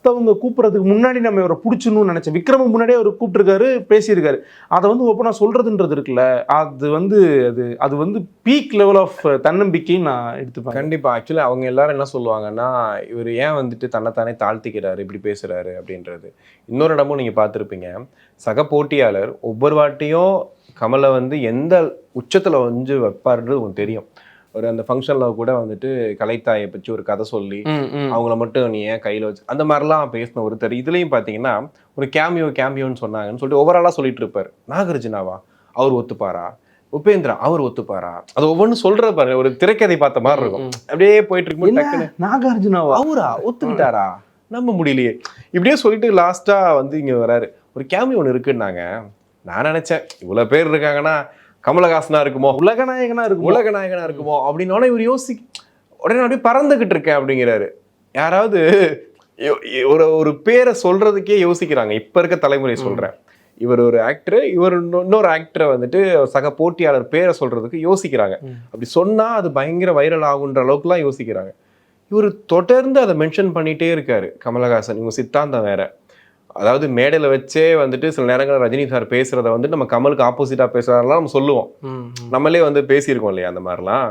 மற்றவங்க கூப்பிட்றதுக்கு முன்னாடி நம்ம இவரை பிடிச்சணும்னு நினைச்சேன். விக்ரமுக்கு முன்னாடியே அவர் கூப்பிட்டுருக்காரு, பேசியிருக்காரு. அதை வந்து ஓப்பனாக சொல்றதுன்றது இருக்குல்ல, அது வந்து அது வந்து பீக் லெவல் ஆஃப் தன்னம்பிக்கைன்னு நான் எடுத்துப்பேன். கண்டிப்பா. ஆக்சுவலி அவங்க எல்லாரும் என்ன சொல்லுவாங்கன்னா, இவர் ஏன் வந்துட்டு தன்னைத்தானே தாழ்த்திக்கிறாரு, இப்படி பேசுறாரு அப்படின்றது. இன்னொரு இடமும் நீங்க பார்த்துருப்பீங்க. சக போட்டியாளர் ஒவ்வொரு வாட்டியும் கமலை வந்து எந்த உச்சத்துல வந்து வைப்பாருன்றது உங்களுக்கு தெரியும். ஒரு அந்த ஃபங்க்ஷன்ல கூட வந்துட்டு கலைத்தாயை பற்றி ஒரு கதை சொல்லி அவங்கள மட்டும் நீ ஏன் கையில வச்சு அந்த மாதிரிலாம் பேசின ஒருத்தர். இதுலயும் பாத்தீங்கன்னா ஒரு கேமியோன்னு சொன்னாங்கன்னு சொல்லிட்டு ஓவராலா சொல்லிட்டு இருப்பாரு. நாகார்ஜுனாவா அவர் ஒத்துப்பாரா, உபேந்திரா அவர் ஒத்துப்பாரா, அது ஒவ்வொன்றும் சொல்றது பாருங்க, ஒரு திரைக்கதை பார்த்த மாதிரி இருக்கும். அப்படியே போயிட்டு இருக்கும்போது டக்குன்னு நாகார்ஜுனாவா அவரா ஒத்துக்கிட்டாரா, நம்ப முடியலையே, இப்படியே சொல்லிட்டு லாஸ்டா வந்து இங்க வராரு. ஒரு கேமியோ ஒன்று இருக்குன்னாங்க. நான் நினைச்சேன் இவ்வளவு பேர் இருக்காங்கன்னா கமலஹாசனா இருக்குமோ, உலகநாயகனா இருக்குமோ அப்படின்னு இவர் உடனே அப்படியே பறந்துகிட்டு இருக்கேன் அப்படிங்கிறாரு. யாராவது ஒரு பேரை சொல்றதுக்கே யோசிக்கிறாங்க. இப்ப இருக்க தலைமுறை சொல்றேன். இவர் ஒரு ஆக்டர், இவர் இன்னொரு ஆக்டரை வந்துட்டு சக போட்டியாளர் பேரை சொல்றதுக்கு யோசிக்கிறாங்க. அப்படி சொன்னா அது பயங்கர வைரல் ஆகுன்ற அளவுக்குலாம் யோசிக்கிறாங்க. இவர் தொடர்ந்து அதை மென்ஷன் பண்ணிட்டே இருக்காரு. கமலஹாசன் இவங்க சித்தாந்தம் வேற. அதாவது மேடையில வச்சே வந்துட்டு சில நேரங்கள் ரஜினி சார் பேசுறத வந்து நம்ம கமலுக்கு ஆப்போசிட்டா பேசுறாருலாம் நம்ம சொல்லுவோம். நம்மளே வந்து பேசியிருக்கோம் இல்லையா அந்த மாதிரிலாம்.